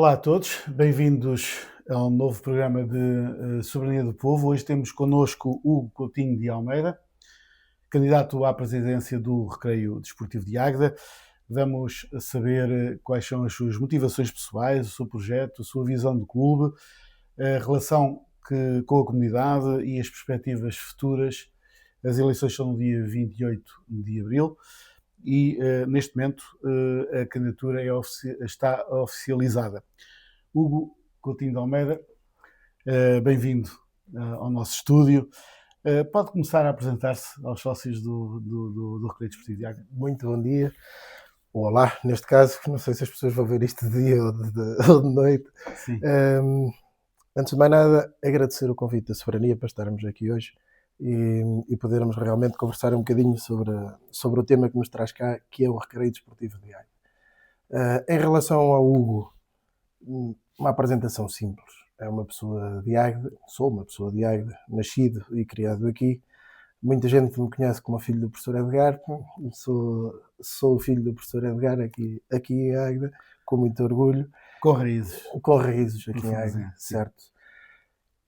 Olá a todos, bem-vindos a um novo programa de Soberania do Povo. Hoje temos connosco Hugo Coutinho de Almeida, candidato à presidência do Recreio Desportivo de Águeda. Vamos saber quais são as suas motivações pessoais, o seu projeto, a sua visão do clube, a relação com a comunidade e as perspectivas futuras. As eleições são no dia 28 de abril e, neste momento, a candidatura está oficializada. Hugo Coutinho de Almeida, bem-vindo ao nosso estúdio. Pode começar a apresentar-se aos sócios do Recreio Desportivo de Águeda. Muito bom dia, ou olá, neste caso, não sei se as pessoas vão ver isto de dia ou de noite. Sim. Antes de mais nada, agradecer o convite da Soberania para estarmos aqui hoje e podermos realmente conversar um bocadinho sobre o tema que nos traz cá, que é o Recreio Desportivo de Águeda. Em relação ao Hugo, uma apresentação simples. É uma pessoa de Águeda, sou uma pessoa de Águeda, nascido e criado aqui. Muita gente me conhece como filho do professor Edgar. Sou o filho do professor Edgar aqui em Águeda, com muito orgulho. Com raízes. Com raízes aqui em Águeda, certo.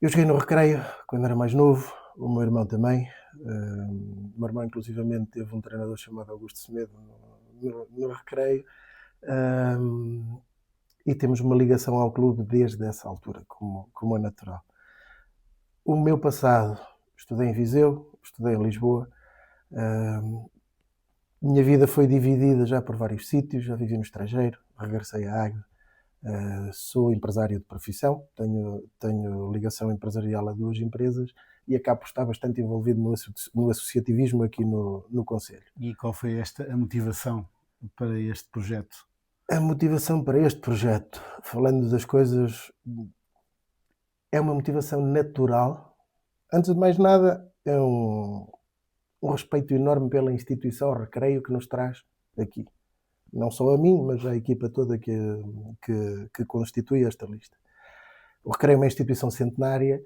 Eu joguei no Recreio quando era mais novo, o meu irmão também. O meu irmão, inclusivamente, teve um treinador chamado Augusto Semedo no Recreio. E temos uma ligação ao clube desde essa altura, como é natural. O meu passado, estudei em Viseu, estudei em Lisboa. Minha vida foi dividida já por vários sítios, já vivi no estrangeiro, regressei à Águeda. Sou empresário de profissão, tenho ligação empresarial a duas empresas e acabo por estar bastante envolvido no associativismo aqui no concelho. E qual foi a motivação para este projeto? A motivação para este projeto, falando das coisas, é uma motivação natural. Antes de mais nada, é um respeito enorme pela instituição Recreio que nos traz aqui. Não só a mim, mas à equipa toda que constitui esta lista. O Recreio é uma instituição centenária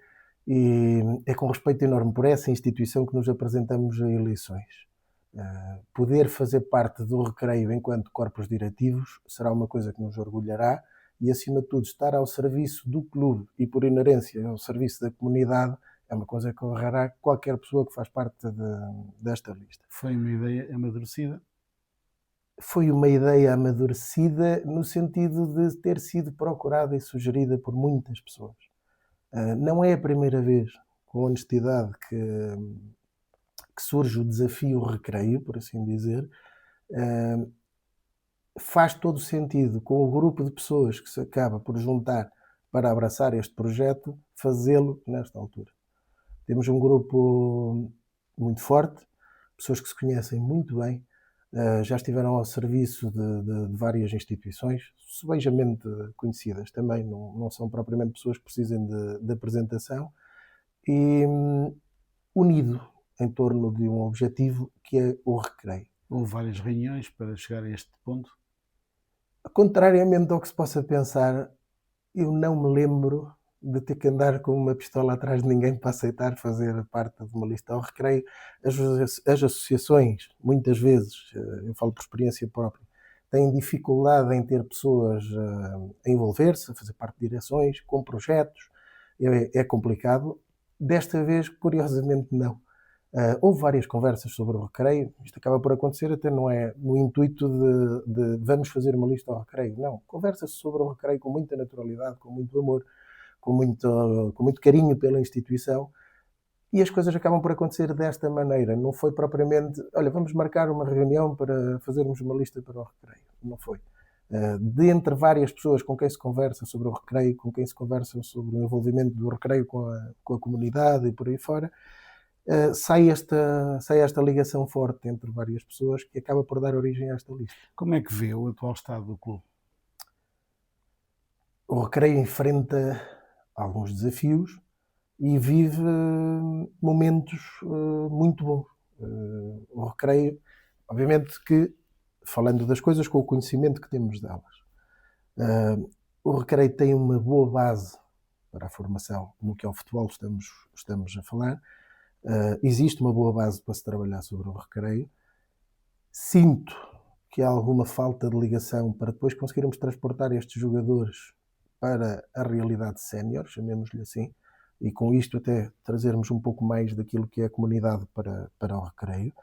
e é com respeito enorme por essa instituição que nos apresentamos a eleições. Poder fazer parte do Recreio enquanto corpos diretivos será uma coisa que nos orgulhará e, acima de tudo, estar ao serviço do clube e, por inerência, ao serviço da comunidade é uma coisa que honrará qualquer pessoa que faz parte desta lista. Foi uma ideia amadurecida? Foi uma ideia amadurecida no sentido de ter sido procurada e sugerida por muitas pessoas. Não é a primeira vez, com honestidade, que surge o desafio Recreio, por assim dizer. Faz todo sentido, com o grupo de pessoas que se acaba por juntar para abraçar este projeto, fazê-lo nesta altura. Temos um grupo muito forte, pessoas que se conhecem muito bem, já estiveram ao serviço de várias instituições, subejamente conhecidas também, não são propriamente pessoas que precisem de apresentação, e unido em torno de um objetivo que é o Recreio. Houve várias reuniões para chegar a este ponto? Contrariamente ao que se possa pensar, eu não me lembro de ter que andar com uma pistola atrás de ninguém para aceitar fazer parte de uma lista ao Recreio. As associações, muitas vezes, eu falo por experiência própria, têm dificuldade em ter pessoas a envolver-se, a fazer parte de direções, com projetos. É complicado. Desta vez, curiosamente, não. Houve várias conversas sobre o Recreio. Isto acaba por acontecer até não é no intuito de vamos fazer uma lista ao Recreio. Não, conversa-se sobre o Recreio com muita naturalidade, com muito amor, com muito carinho pela instituição, e as coisas acabam por acontecer desta maneira. Não foi propriamente, olha, vamos marcar uma reunião para fazermos uma lista para o Recreio. Não foi. De entre várias pessoas com quem se conversa sobre o Recreio, com quem se conversa sobre o envolvimento do Recreio com a comunidade e por aí fora, sai esta ligação forte entre várias pessoas que acaba por dar origem a esta lista. Como é que vê o atual estado do clube? O Recreio enfrenta alguns desafios e vive momentos muito bons. O Recreio, obviamente que, falando das coisas com o conhecimento que temos delas, o Recreio tem uma boa base para a formação no que ao futebol estamos a falar. Existe uma boa base para se trabalhar sobre o Recreio. Sinto que há alguma falta de ligação para depois conseguirmos transportar estes jogadores para a realidade sénior, chamemos-lhe assim, e com isto até trazermos um pouco mais daquilo que é a comunidade para o recreio.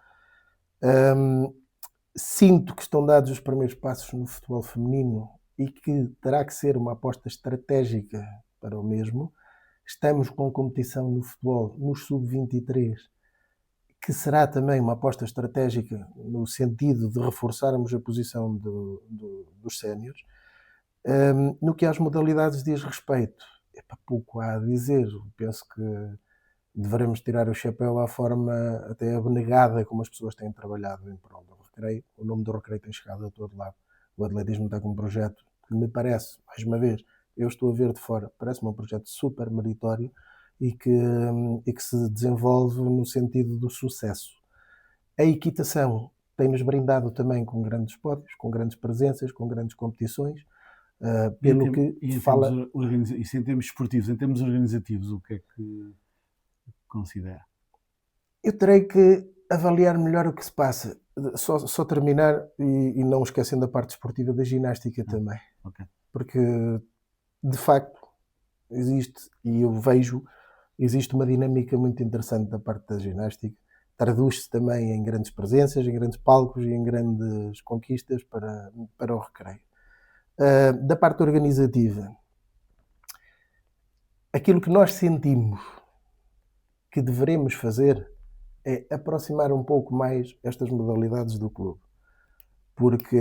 Sinto que estão dados os primeiros passos no futebol feminino e que terá que ser uma aposta estratégica para o mesmo. Estamos com competição no futebol nos sub-23, que será também uma aposta estratégica no sentido de reforçarmos a posição dos séniores. No que às modalidades diz respeito, pouco há a dizer. Penso que devemos tirar o chapéu à forma até abnegada como as pessoas têm trabalhado em prol do recreio. O nome do recreio tem chegado a todo lado. O atletismo está com um projeto que me parece, mais uma vez, eu estou a ver de fora, parece-me um projeto super meritório e que se desenvolve no sentido do sucesso. A equitação tem-nos brindado também com grandes pódios, com grandes presenças, com grandes competições. Pelo que fala... Isso em termos esportivos, em termos organizativos, o que é que considera? Eu terei que avaliar melhor o que se passa. Só terminar e não esquecendo a parte esportiva da ginástica também. Okay. Porque, de facto, existe, e eu vejo, existe uma dinâmica muito interessante da parte da ginástica. Traduz-se também em grandes presenças, em grandes palcos e em grandes conquistas para o recreio. Da parte organizativa, aquilo que nós sentimos que deveremos fazer é aproximar um pouco mais estas modalidades do clube, porque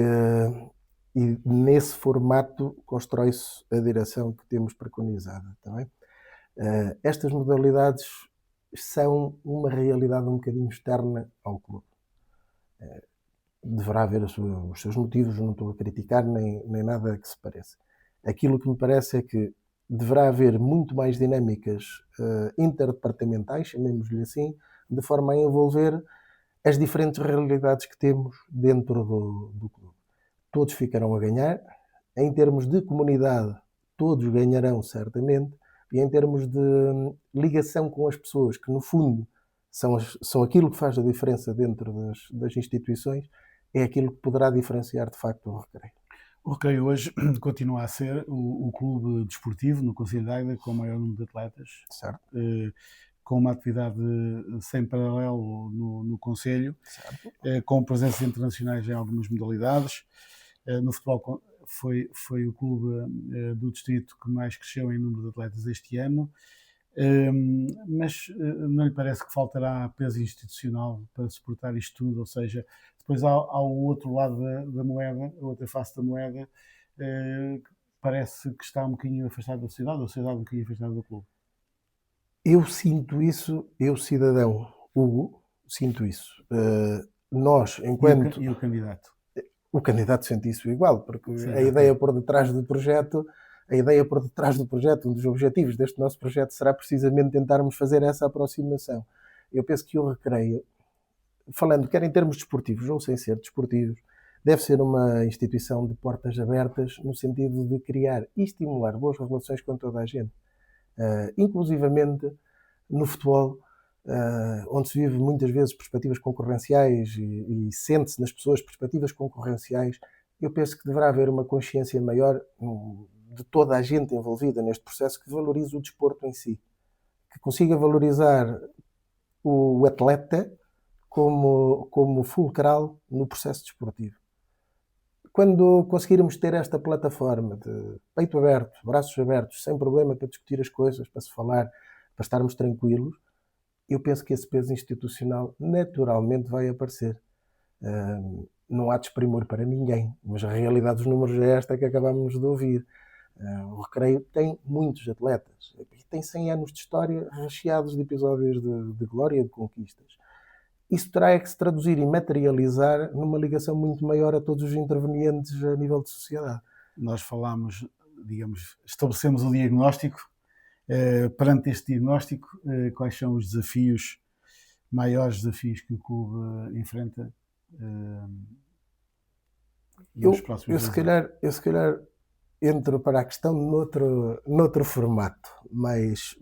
e nesse formato constrói-se a direção que temos preconizada também. Estas modalidades são uma realidade um bocadinho externa ao clube. Deverá haver os seus motivos, não estou a criticar nem nada que se pareça. Aquilo que me parece é que deverá haver muito mais dinâmicas interdepartamentais, chamemos-lhe assim, de forma a envolver as diferentes realidades que temos dentro do clube. Todos ficarão a ganhar. Em termos de comunidade, todos ganharão certamente. E em termos de ligação com as pessoas, que no fundo são aquilo que faz a diferença dentro das instituições, é aquilo que poderá diferenciar de facto o recreio. O recreio hoje continua a ser o clube desportivo no Conselho de Águeda com o maior número de atletas, certo. Com uma atividade sem paralelo no Conselho, com presenças internacionais em algumas modalidades. No futebol foi o clube do distrito que mais cresceu em número de atletas este ano, mas não lhe parece que faltará peso institucional para suportar isto tudo? Ou seja, depois há o outro lado da moeda, a outra face da moeda, parece que está um bocadinho afastado da sociedade, ou a sociedade um bocadinho afastada do clube. Eu sinto isso, eu cidadão, Hugo, sinto isso. Nós, enquanto... E o candidato? O candidato sente isso igual, porque Sim, a ideia por detrás do projeto, um dos objetivos deste nosso projeto será precisamente tentarmos fazer essa aproximação. Eu penso que o recreio, falando quer em termos desportivos ou sem ser desportivos, deve ser uma instituição de portas abertas no sentido de criar e estimular boas relações com toda a gente. Inclusivamente no futebol, onde se vive muitas vezes perspectivas concorrenciais e sente-se nas pessoas perspectivas concorrenciais, eu penso que deverá haver uma consciência maior de toda a gente envolvida neste processo que valorize o desporto em si, que consiga valorizar o atleta como fulcral no processo desportivo. Quando conseguirmos ter esta plataforma de peito aberto, braços abertos, sem problema para discutir as coisas, para se falar, para estarmos tranquilos, eu penso que esse peso institucional naturalmente vai aparecer. Não há desprimor para ninguém, mas a realidade dos números é esta que acabamos de ouvir. O recreio tem muitos atletas, tem 100 anos de história recheados de episódios de glória e de conquistas. Isso terá que se traduzir e materializar numa ligação muito maior a todos os intervenientes a nível de sociedade. Nós falámos, digamos, estabelecemos o diagnóstico. Perante este diagnóstico, quais são os desafios, maiores desafios que o clube enfrenta nos próximos anos? Eu se calhar entro para a questão noutro formato, mais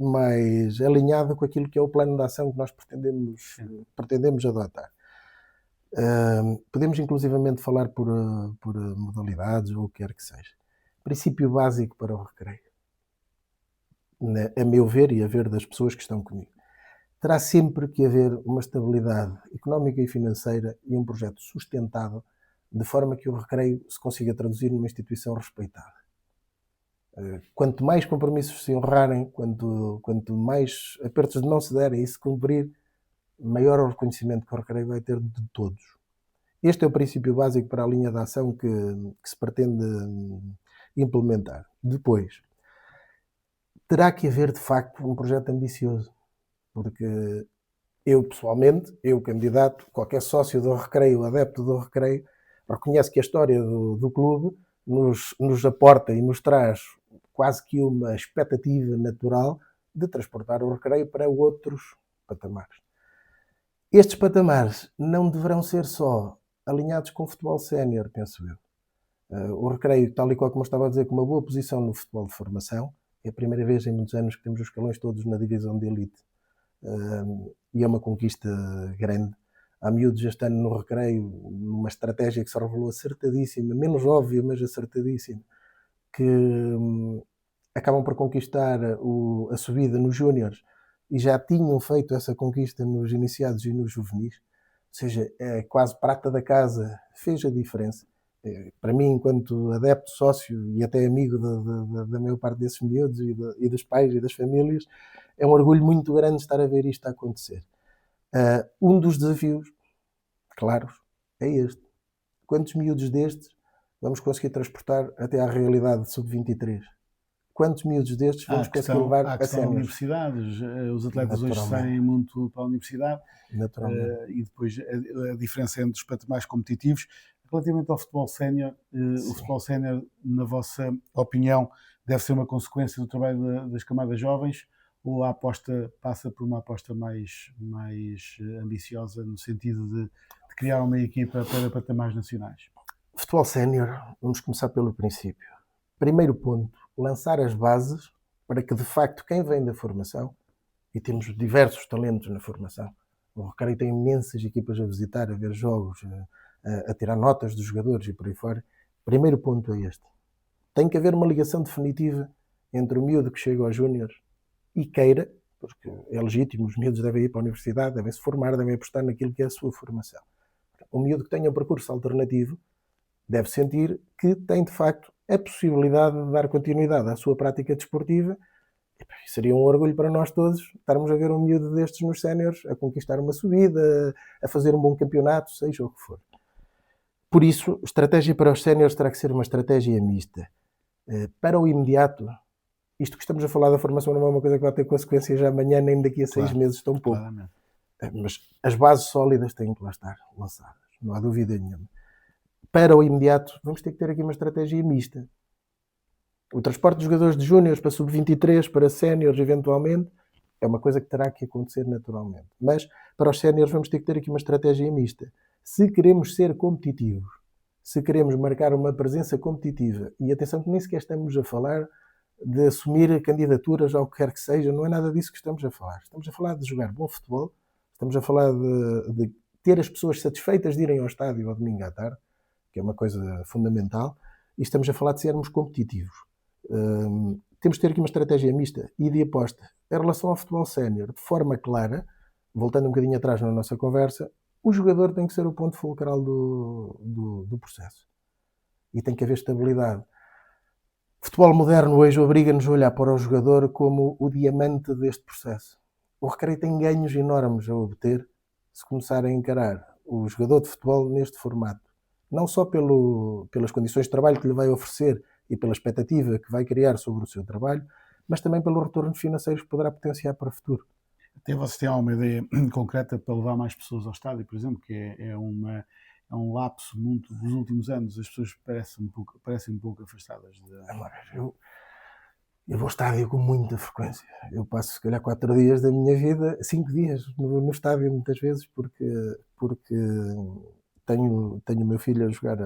alinhado com aquilo que é o plano de ação que nós pretendemos adotar. Podemos inclusivamente falar por modalidades ou o que quer que seja. Princípio básico para o recreio. a meu ver e a ver das pessoas que estão comigo. Terá sempre que haver uma estabilidade económica e financeira e um projeto sustentado, de forma que o recreio se consiga traduzir numa instituição respeitada. Quanto mais compromissos se honrarem, quanto mais apertos de não se derem e se cumprir, maior o reconhecimento que o recreio vai ter de todos. Este é o princípio básico para a linha de ação que se pretende implementar. Depois, terá que haver, de facto, um projeto ambicioso, porque eu, pessoalmente, candidato, qualquer sócio do recreio, adepto do recreio, reconhece que a história do clube nos aporta e nos traz quase que uma expectativa natural de transportar o recreio para outros patamares. Estes patamares não deverão ser só alinhados com o futebol sénior, penso eu. O recreio, tal e qual como estava a dizer, com uma boa posição no futebol de formação. É a primeira vez em muitos anos que temos os escalões todos na divisão de elite. E é uma conquista grande. Há miúdos este ano no recreio, numa estratégia que se revelou acertadíssima, menos óbvia, mas acertadíssima, que acabam por conquistar a subida nos júniores e já tinham feito essa conquista nos iniciados e nos juvenis. Ou seja, é quase prata da casa, fez a diferença. Para mim, enquanto adepto, sócio e até amigo da maior parte desses miúdos e dos pais e das famílias, é um orgulho muito grande estar a ver isto a acontecer. Um dos desafios, claros, é este. Quantos miúdos destes vamos conseguir transportar até à realidade de sub-23? Quantos miúdos destes vamos conseguir levar a séniores? Universidades, os atletas hoje saem muito para a universidade e depois a diferença entre os patamares competitivos. Relativamente ao futebol sénior, o futebol sénior, na vossa opinião, deve ser uma consequência do trabalho das camadas jovens ou a aposta passa por uma aposta mais ambiciosa no sentido de criar uma equipa para patamares nacionais? Futebol sénior, vamos começar pelo princípio. Primeiro ponto, lançar as bases para que de facto quem vem da formação, e temos diversos talentos na formação, o recreio tem imensas equipas a visitar, a ver jogos, a tirar notas dos jogadores e por aí fora. Primeiro ponto é este. Tem que haver uma ligação definitiva entre o miúdo que chega aos júniores e queira, porque é legítimo, os miúdos devem ir para a universidade, devem se formar, devem apostar naquilo que é a sua formação. O miúdo que tenha um percurso alternativo deve sentir que tem de facto a possibilidade de dar continuidade à sua prática desportiva. Seria um orgulho para nós todos estarmos a ver um miúdo destes nos séniores a conquistar uma subida, a fazer um bom campeonato, seja o que for. Por isso, estratégia para os séniores terá que ser uma estratégia mista. Para o imediato, isto que estamos a falar da formação não é uma coisa que vai ter consequências já amanhã nem daqui a 6 meses, tão pouco. Claramente. Mas as bases sólidas têm que lá estar lançadas, não há dúvida nenhuma. Para o imediato, vamos ter que ter aqui uma estratégia mista. O transporte de jogadores de júniores para sub-23, para séniores, eventualmente, é uma coisa que terá que acontecer naturalmente. Mas, para os séniores, vamos ter que ter aqui uma estratégia mista. Se queremos ser competitivos, se queremos marcar uma presença competitiva, e atenção que nem sequer estamos a falar de assumir candidaturas ao que quer que seja, não é nada disso que estamos a falar. Estamos a falar de jogar bom futebol, estamos a falar de ter as pessoas satisfeitas de irem ao estádio ao domingo à tarde, que é uma coisa fundamental, e estamos a falar de sermos competitivos. Temos de ter aqui uma estratégia mista e de aposta em relação ao futebol sénior, de forma clara, voltando um bocadinho atrás na nossa conversa, o jogador tem que ser o ponto fulcral do processo. E tem que haver estabilidade. O futebol moderno hoje obriga-nos a olhar para o jogador como o diamante deste processo. O recreio tem ganhos enormes a obter se começar a encarar o jogador de futebol neste formato. Não só pelas condições de trabalho que lhe vai oferecer e pela expectativa que vai criar sobre o seu trabalho, mas também pelos retornos financeiros que poderá potenciar para o futuro. Até você tem alguma ideia concreta para levar mais pessoas ao estádio, por exemplo, que é um lapso muito dos últimos anos, as pessoas parecem um pouco afastadas. Eu vou ao estádio com muita frequência. Eu passo, se calhar, 4 dias da minha vida, 5 dias no estádio, muitas vezes, porque tenho o meu filho a jogar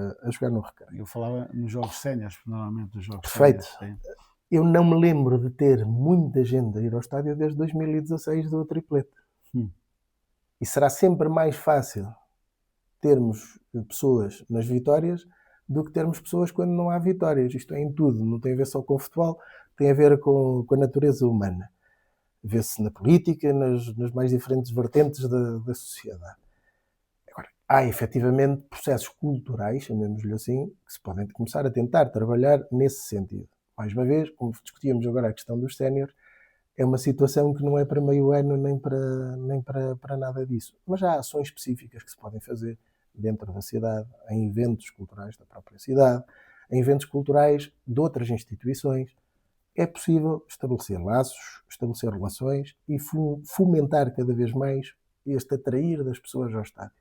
no recreio. Eu falava nos jogos séniores, normalmente nos jogos séniores. Perfeito. Eu não me lembro de ter muita gente a ir ao estádio desde 2016 do triplete. E será sempre mais fácil termos pessoas nas vitórias do que termos pessoas quando não há vitórias. Isto é em tudo, não tem a ver só com o futebol. tem a ver com a natureza humana. Vê-se na política, nas mais diferentes vertentes da sociedade. Agora, há efetivamente processos culturais, chamemos-lhe assim, que se podem começar a tentar trabalhar nesse sentido. Mais uma vez, como discutíamos agora a questão dos séniores, é uma situação que não é para meio ano nem para nada disso. Mas há ações específicas que se podem fazer dentro da cidade, em eventos culturais da própria cidade, em eventos culturais de outras instituições. É possível estabelecer laços, estabelecer relações e fomentar cada vez mais este atrair das pessoas ao estádio.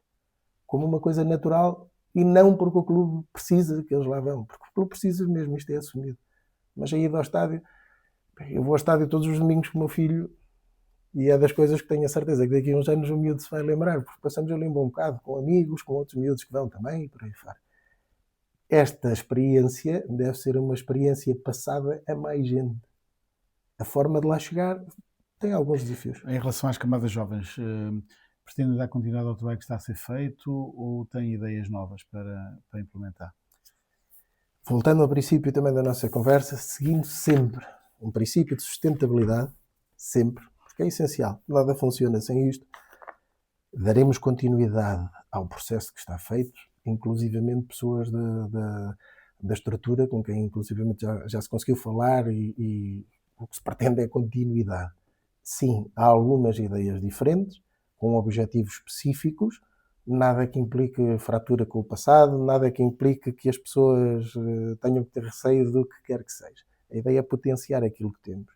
Como uma coisa natural e não porque o clube precisa que eles lá vão. Porque o clube precisa mesmo, isto é assumido. Mas a ida ao estádio, eu vou ao estádio todos os domingos com o meu filho e é das coisas que tenho a certeza que daqui a uns anos o miúdo se vai lembrar, porque passamos ali um bom bocado com amigos, com outros miúdos que vão também e por aí fora. Esta experiência deve ser uma experiência passada a mais gente. A forma de lá chegar tem alguns desafios. Em relação às camadas jovens, pretende dar continuidade ao trabalho que está a ser feito ou tem ideias novas para implementar? Voltando ao princípio também da nossa conversa, seguindo sempre um princípio de sustentabilidade, sempre, porque é essencial. Nada funciona sem isto. Daremos continuidade ao processo que está feito, inclusivamente pessoas da estrutura com quem inclusivamente já se conseguiu falar e o que se pretende é continuidade. Sim, há algumas ideias diferentes, com objetivos específicos, nada que implique fratura com o passado, nada que implique que as pessoas tenham que ter receio do que quer que seja. A ideia é potenciar aquilo que temos.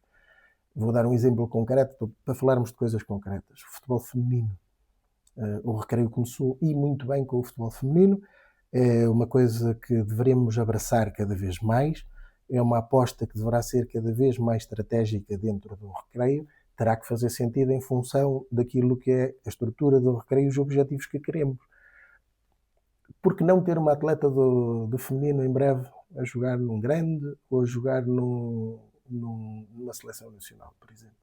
Vou dar um exemplo concreto para falarmos de coisas concretas. O futebol feminino. O Recreio começou e muito bem com o futebol feminino. É uma coisa que devemos abraçar cada vez mais. É uma aposta que deverá ser cada vez mais estratégica dentro do Recreio. Terá que fazer sentido em função daquilo que é a estrutura do Recreio e os objetivos que queremos. Por que não ter uma atleta do feminino em breve a jogar num grande ou a jogar numa seleção nacional, por exemplo?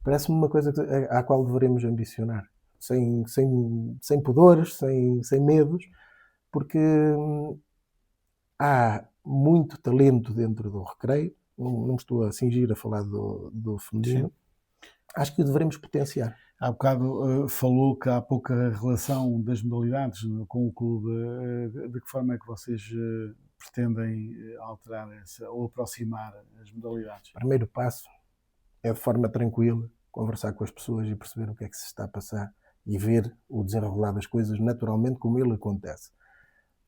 Parece-me uma coisa à qual devemos ambicionar. Sem pudores, sem medos, porque há muito talento dentro do Recreio. Não me estou a cingir a falar do feminino. Sim. Acho que o devemos potenciar. Há bocado falou que há pouca relação das modalidades com o clube. De que forma é que vocês pretendem alterar ou aproximar as modalidades? O primeiro passo é de forma tranquila conversar com as pessoas e perceber o que é que se está a passar e ver o desenrolar das coisas naturalmente como ele acontece.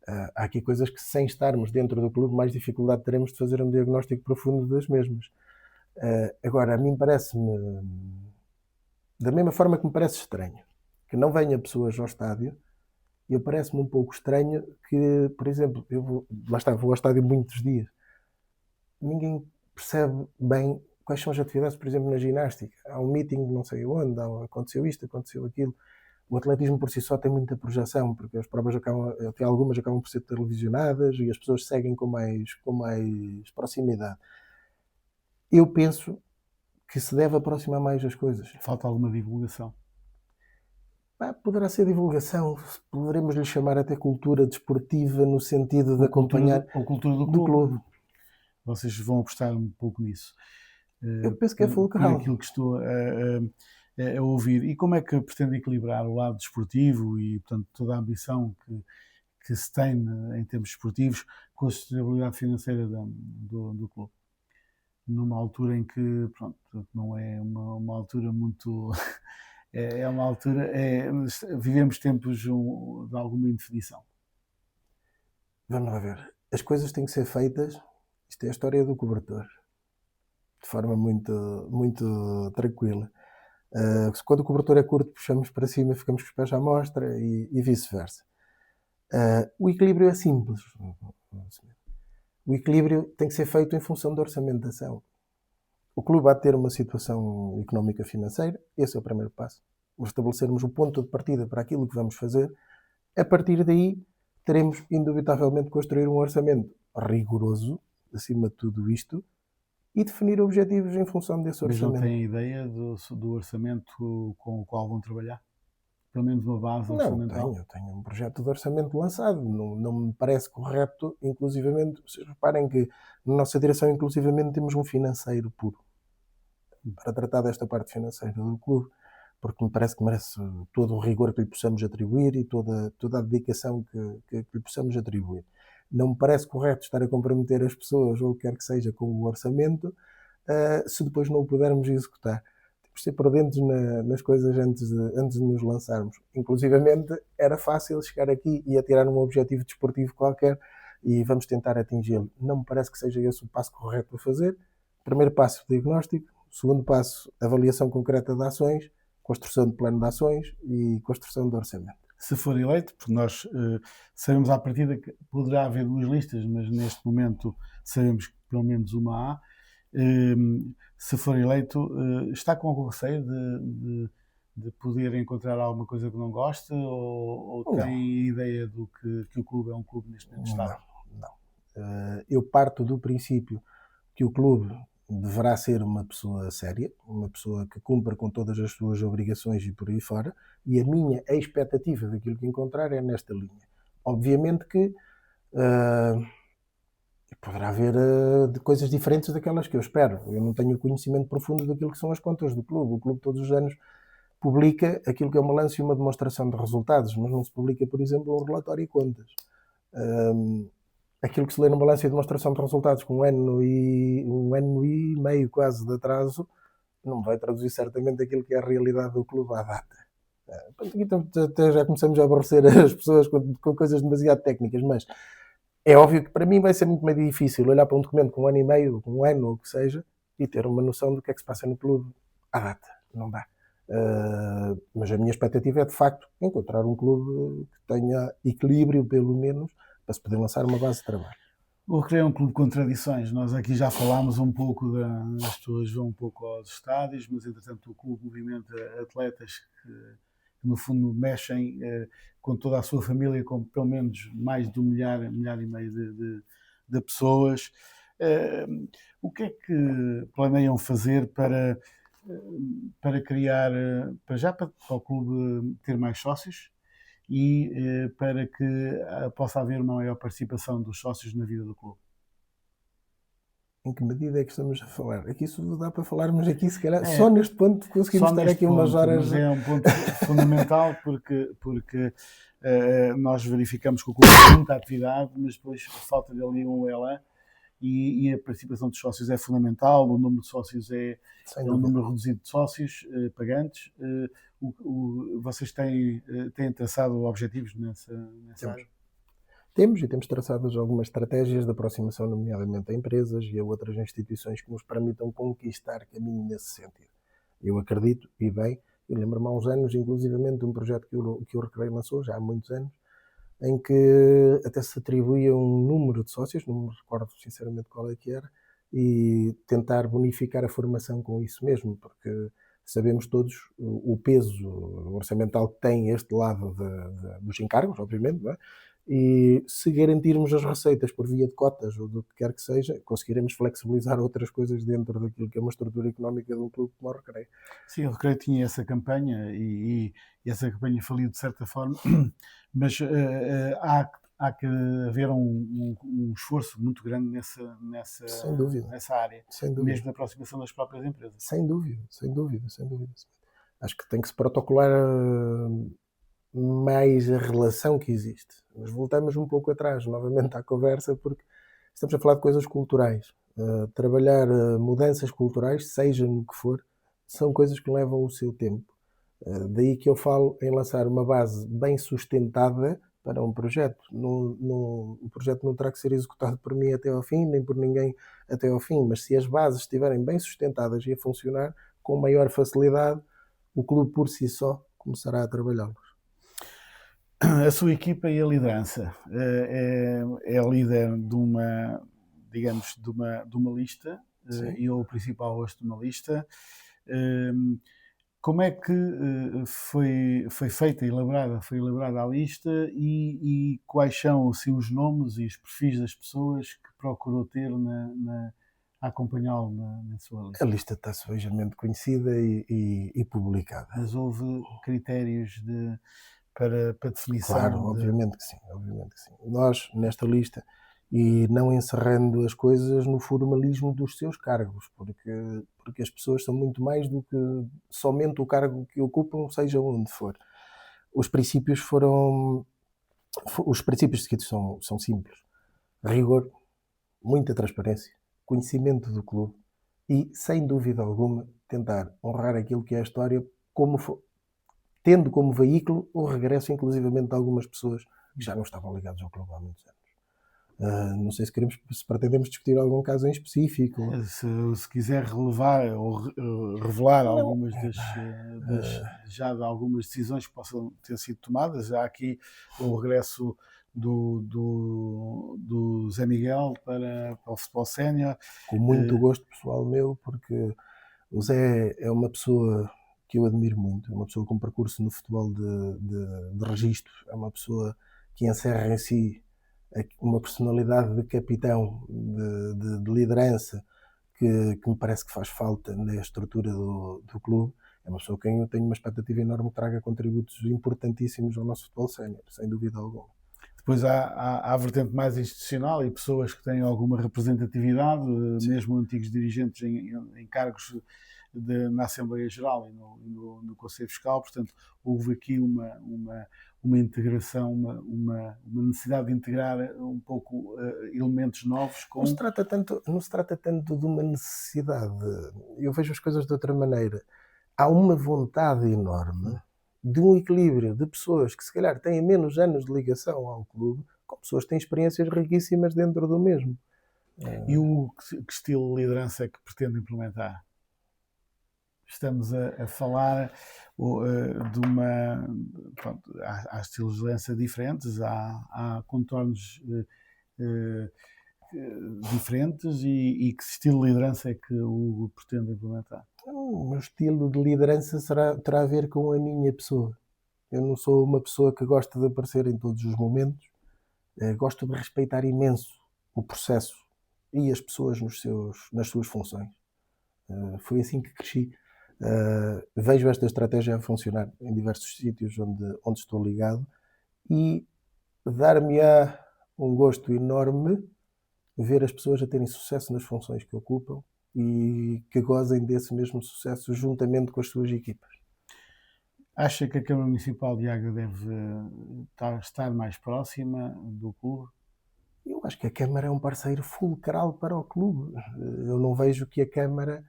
Há aqui coisas que, sem estarmos dentro do clube, mais dificuldade teremos de fazer um diagnóstico profundo das mesmas. Agora, a mim parece-me, da mesma forma que me parece estranho que não venha pessoas ao estádio, parece-me um pouco estranho que, por exemplo, vou ao estádio muitos dias, ninguém percebe bem quais são as atividades, por exemplo, na ginástica. Há um meeting não sei onde, aconteceu isto, aconteceu aquilo. O atletismo por si só tem muita projeção, porque as provas até algumas acabam por ser televisionadas e as pessoas seguem com mais proximidade. Eu penso que se deve aproximar mais as coisas. Falta alguma divulgação? Poderá ser divulgação, poderemos lhe chamar até cultura desportiva no sentido de acompanhar a cultura do clube. Vocês vão apostar um pouco nisso. Eu penso que é fulcral. Aquilo que estou a ouvir. E como é que pretende equilibrar o lado desportivo e, portanto, toda a ambição que se tem em termos desportivos com a sustentabilidade financeira do clube? Numa altura em que, pronto, não é uma altura muito... é uma altura... vivemos tempos de alguma indefinição. Vamos lá ver. As coisas têm que ser feitas. Isto é a história do cobertor. De forma muito tranquila. Quando o cobertor é curto, puxamos para cima, ficamos com os pés à mostra e vice-versa. O equilíbrio é simples. O equilíbrio tem que ser feito em função da orçamentação. O clube vai ter uma situação económica financeira, esse é o primeiro passo. Estabelecermos o ponto de partida para aquilo que vamos fazer. A partir daí, teremos indubitavelmente de construir um orçamento rigoroso, acima de tudo isto, e definir objetivos em função desse orçamento. Mas não têm ideia do orçamento com o qual vão trabalhar? pelo menos uma base Não, orçamental? tenho um projeto de orçamento lançado, não me parece correto, inclusivamente, vocês reparem que na nossa direção, inclusivamente, temos um financeiro puro para tratar desta parte financeira do clube, porque me parece que merece todo o rigor que lhe possamos atribuir e toda a dedicação que lhe possamos atribuir. Não me parece correto estar a comprometer as pessoas, ou o que quer que seja, com o orçamento, se depois não o pudermos executar. Temos de ser prudentes nas coisas antes de nos lançarmos. Inclusivamente, era fácil chegar aqui e atirar um objetivo desportivo qualquer e vamos tentar atingi-lo. Não me parece que seja esse o passo correto a fazer. Primeiro passo, diagnóstico. Segundo passo, avaliação concreta de ações, construção de plano de ações e construção de orçamento. Se for eleito, porque nós sabemos à partida que poderá haver duas listas, mas neste momento sabemos que pelo menos uma há. Se for eleito, está com algum receio de poder encontrar alguma coisa que não goste, ou tem ideia do que o clube é um clube neste momento estável? Não. Eu parto do princípio que o clube deverá ser uma pessoa séria, uma pessoa que cumpra com todas as suas obrigações e por aí fora, e a minha expectativa daquilo que encontrar é nesta linha. Obviamente que poderá haver coisas diferentes daquelas que eu espero. Eu não tenho conhecimento profundo daquilo que são as contas do clube. O clube todos os anos publica aquilo que é um balanço e uma demonstração de resultados, mas não se publica, por exemplo, um relatório e contas. Aquilo que se lê no balanço e demonstração de resultados com um ano e meio quase de atraso, não vai traduzir certamente aquilo que é a realidade do clube à data. Até já começamos a aborrecer as pessoas com coisas demasiado técnicas, mas é óbvio que para mim vai ser muito mais difícil olhar para um documento com um ano e meio, com um ano ou o que seja, e ter uma noção do que é que se passa no clube à data. Não dá. Mas a minha expectativa é, de facto, encontrar um clube que tenha equilíbrio, pelo menos, para se poder lançar uma base de trabalho. O Recreio é um clube com tradições. Nós aqui já falámos um pouco, as pessoas vão um pouco aos estádios, mas entretanto o clube movimenta atletas que no fundo mexem com toda a sua família, com pelo menos mais de um milhar e meio de pessoas. O que é que planeiam fazer para criar, para o clube ter mais sócios e para que possa haver uma maior participação dos sócios na vida do clube? Em que medida é que estamos a falar? Aqui isso dá para falarmos aqui, se calhar, só neste ponto conseguimos estar aqui umas horas. Mas é um ponto fundamental porque nós verificamos que o clube tem muita atividade, mas depois falta-lhe ali um elan e a participação dos sócios é fundamental. O número de sócios é um número reduzido de sócios pagantes. Vocês têm traçado objetivos nessa área? Temos traçado algumas estratégias de aproximação, nomeadamente a empresas e a outras instituições que nos permitam conquistar caminho nesse sentido. Eu acredito, e bem, eu lembro-me há uns anos, inclusivamente, de um projeto que o Recreio lançou, já há muitos anos, em que até se atribuía um número de sócios, não me recordo sinceramente qual é que era, e tentar bonificar a formação com isso mesmo, porque sabemos todos o peso orçamental que tem este lado dos encargos, obviamente, não é? E se garantirmos as receitas por via de cotas ou do que quer que seja, conseguiremos flexibilizar outras coisas dentro daquilo que é uma estrutura económica de um clube como o Recreio. Sim, o Recreio tinha essa campanha e essa campanha faliu de certa forma, mas há que haver um esforço muito grande nessa área, sem dúvida. Mesmo na aproximação das próprias empresas. Sem dúvida. Acho que tem que se protocolar mais a relação que existe. Mas voltamos um pouco atrás, novamente, à conversa, porque estamos a falar de coisas culturais. Trabalhar mudanças culturais, seja no que for, são coisas que levam o seu tempo. Daí que eu falo em lançar uma base bem sustentada para um projeto. O projeto não terá que ser executado por mim até ao fim, nem por ninguém até ao fim, mas se as bases estiverem bem sustentadas e a funcionar, com maior facilidade, o clube por si só começará a trabalhá-los. A sua equipa e a liderança é líder de uma, digamos, de uma lista, e o principal hoje de uma lista. Como é que foi feita, foi elaborada a lista e quais são assim, os nomes e os perfis das pessoas que procurou ter a acompanhá-lo na sua lista. A lista está suavemente conhecida e publicada. Mas houve critérios para definição? Claro, obviamente que sim. Nós, nesta lista, e não encerrando as coisas no formalismo dos seus cargos, porque as pessoas são muito mais do que somente o cargo que ocupam, seja onde for. Os princípios seguidos são simples: rigor, muita transparência, conhecimento do clube e, sem dúvida alguma, tentar honrar aquilo que é a história, tendo como veículo o regresso, inclusivamente, de algumas pessoas que já não estavam ligadas ao clube há muitos anos. Não sei se pretendemos discutir algum caso em específico. Se quiser relevar ou revelar algumas já de algumas decisões que possam ter sido tomadas, há aqui o regresso do Zé Miguel para o futebol sénior. Com muito gosto pessoal meu, porque o Zé é uma pessoa que eu admiro muito, é uma pessoa com percurso no futebol de registro, é uma pessoa que encerra em si uma personalidade de capitão, de liderança, que me parece que faz falta na estrutura do clube. É uma pessoa com quem eu tenho uma expectativa enorme que traga contributos importantíssimos ao nosso futebol sénior, sem dúvida alguma. Depois há a vertente mais institucional e pessoas que têm alguma representatividade, mesmo antigos dirigentes em cargos na Assembleia Geral e no Conselho Fiscal. Portanto, houve aqui uma integração, uma necessidade de integrar um pouco elementos novos. Não se trata tanto de uma necessidade. Eu vejo as coisas de outra maneira. Há uma vontade enorme de um equilíbrio de pessoas que se calhar têm menos anos de ligação ao clube, com pessoas que têm experiências riquíssimas dentro do mesmo. E que estilo de liderança é que pretende implementar? Estamos a falar de uma... Pronto, há estilos de liderança diferentes, há contornos diferentes, e que estilo de liderança é que o Hugo pretende implementar? O meu estilo de liderança terá a ver com a minha pessoa. Eu não sou uma pessoa que gosta de aparecer em todos os momentos. Gosto de respeitar imenso o processo e as pessoas nas suas funções. Foi assim que cresci. Vejo esta estratégia a funcionar em diversos sítios onde estou ligado, e dar-me-á um gosto enorme ver as pessoas a terem sucesso nas funções que ocupam e que gozem desse mesmo sucesso juntamente com as suas equipas. Acha que a Câmara Municipal de Águeda deve estar mais próxima do clube? Eu acho que a Câmara é um parceiro fulcral para o clube. Eu não vejo que a Câmara,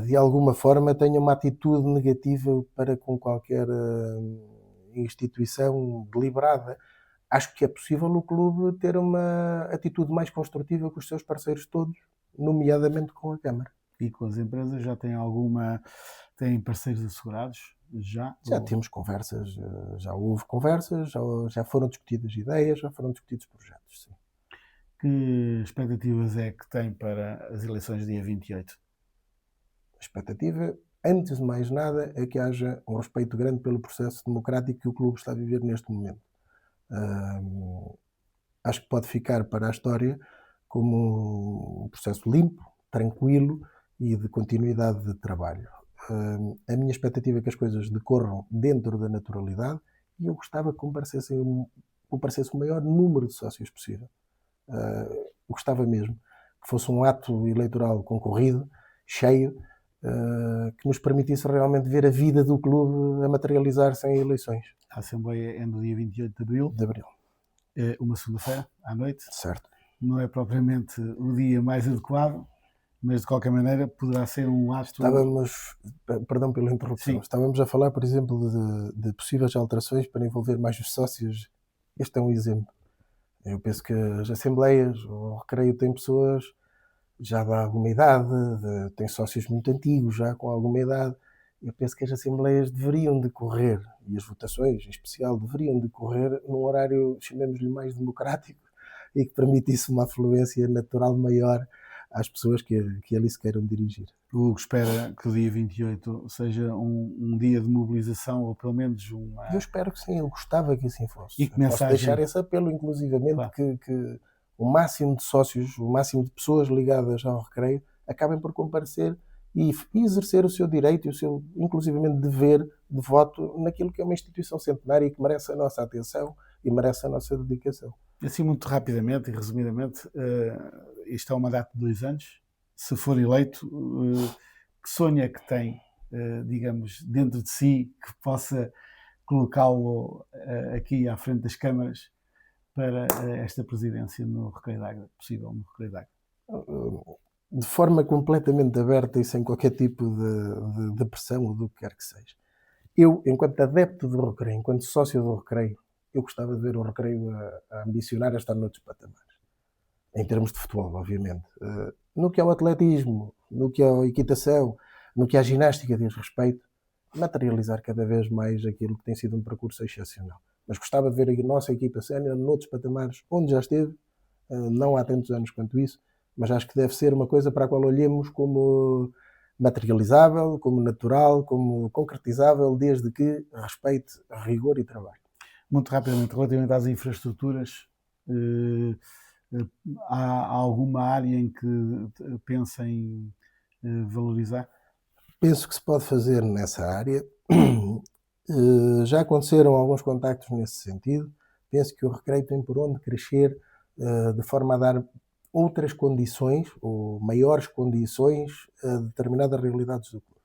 de alguma forma, tenha uma atitude negativa para com qualquer instituição deliberada. Acho que é possível o clube ter uma atitude mais construtiva com os seus parceiros todos, nomeadamente com a Câmara. E com as empresas já têm parceiros assegurados? Já temos conversas, já houve conversas, já foram discutidas ideias, já foram discutidos projetos, sim. Que expectativas é que tem para as eleições dia 28? A expectativa, antes de mais nada, é que haja um respeito grande pelo processo democrático que o clube está a viver neste momento. Acho que pode ficar para a história como um processo limpo, tranquilo e de continuidade de trabalho. A minha expectativa é que as coisas decorram dentro da naturalidade, e eu gostava que comparecesse o maior número de sócios possível. Eu gostava mesmo que fosse um ato eleitoral concorrido, cheio, que nos permitisse realmente ver a vida do clube a materializar-se em eleições. A Assembleia é no dia 28 de Abril. Uma segunda-feira, à noite. Certo. Não é propriamente o dia mais adequado, mas de qualquer maneira poderá ser um ato... Perdão pela interrupção, estávamos a falar, por exemplo, de possíveis alterações para envolver mais os sócios. Este é um exemplo. Eu penso que as assembleias, o Recreio, tem pessoas já de alguma idade, tem sócios muito antigos, já com alguma idade. Eu penso que as assembleias deveriam decorrer, e as votações em especial, deveriam decorrer num horário, chamemos-lhe, mais democrático, e que permitisse uma afluência natural maior às pessoas que ali se queiram dirigir. O Hugo espera que o dia 28 seja um dia de mobilização, ou pelo menos uma... Eu espero que sim, eu gostava que assim fosse. E que mensagem... Posso deixar esse apelo, inclusivamente, claro, que o máximo de sócios, o máximo de pessoas ligadas ao Recreio acabem por comparecer e exercer o seu direito e o seu, inclusivamente, dever de voto naquilo que é uma instituição centenária e que merece a nossa atenção e merece a nossa dedicação. Assim, muito rapidamente e resumidamente, isto é um mandato de 2 anos. Se for eleito, que sonho é que tem, digamos, dentro de si, que possa colocá-lo aqui à frente das câmaras para esta presidência no Recreio de Águeda, possível no Recreio de Águeda? De forma completamente aberta e sem qualquer tipo de pressão ou do que quer que seja. Eu, enquanto adepto do Recreio, enquanto sócio do Recreio, eu gostava de ver o Recreio a ambicionar a estar noutros patamares. Em termos de futebol, obviamente. No que ao atletismo, no que à equitação, no que à ginástica diz respeito, materializar cada vez mais aquilo que tem sido um percurso excepcional. Mas gostava de ver a nossa equipa sénior noutros patamares onde já esteve, não há tantos anos quanto isso, mas acho que deve ser uma coisa para a qual olhemos como materializável, como natural, como concretizável, desde que respeite rigor e trabalho. Muito rapidamente, relativamente às infraestruturas, há alguma área em que pensem valorizar? Penso que se pode fazer nessa área. Já aconteceram alguns contactos nesse sentido. Penso que o Recreio tem por onde crescer de forma a dar outras condições ou maiores condições a determinadas realidades do clube.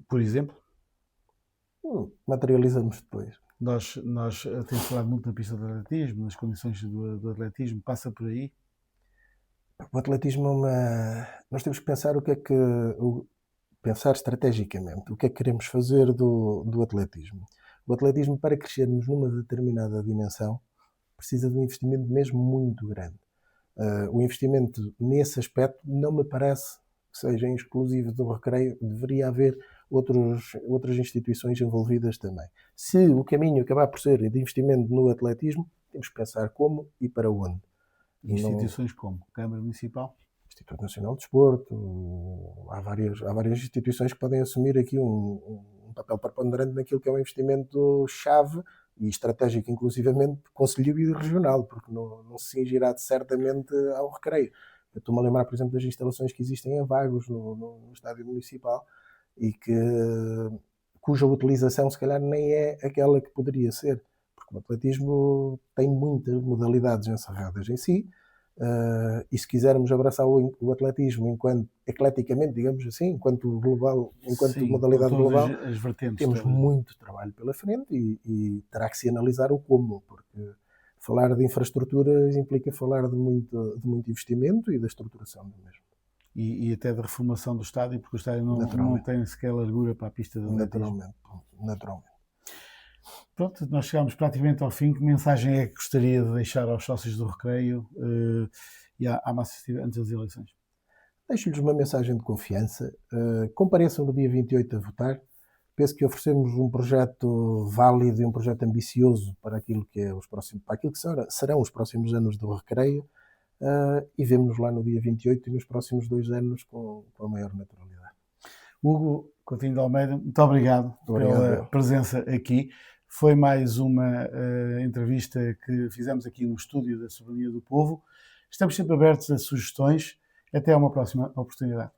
Por exemplo? Materializamos depois. Nós temos falado muito na pista de atletismo, nas condições do atletismo, passa por aí? O atletismo é uma... Nós temos que pensar pensar estrategicamente o que é que queremos fazer do atletismo. O atletismo, para crescermos numa determinada dimensão, precisa de um investimento mesmo muito grande. O investimento nesse aspecto não me parece que seja exclusivo do Recreio, deveria haver outras instituições envolvidas também. Se o caminho acabar por ser de investimento no atletismo, temos que pensar como e para onde. Instituições como? Câmara Municipal? Instituto Nacional de Desporto, há várias instituições que podem assumir aqui um papel preponderante naquilo que é um investimento-chave e estratégico, inclusivamente, concelhio e regional, porque não se cingirá certamente ao Recreio. Eu estou-me a lembrar, por exemplo, das instalações que existem em Vagos, no estádio municipal, e cuja utilização, se calhar, nem é aquela que poderia ser, porque o atletismo tem muitas modalidades encerradas em si, e se quisermos abraçar o atletismo enquanto ecleticamente, digamos assim, enquanto global, enquanto Sim, modalidade global, as vertentes, temos muito trabalho pela frente e terá que se analisar o como, porque falar de infraestruturas implica falar de muito investimento e da estruturação do mesmo. E até da reformação do estádio, porque o estádio não tem sequer largura para a pista de atletismo. Naturalmente. Pronto, nós chegamos praticamente ao fim. Que mensagem é que gostaria de deixar aos sócios do Recreio e à massa antes das eleições? Deixo-lhes uma mensagem de confiança. Compareçam no dia 28 a votar. Penso que oferecemos um projeto válido e um projeto ambicioso para aquilo que serão os próximos anos do Recreio, e vemo-nos lá no dia 28 e nos próximos 2 anos com a maior naturalidade. Hugo Coutinho de Almeida, muito obrigado pela presença aqui. Foi mais uma entrevista que fizemos aqui no estúdio da Soberania do Povo. Estamos sempre abertos a sugestões. Até a uma próxima oportunidade.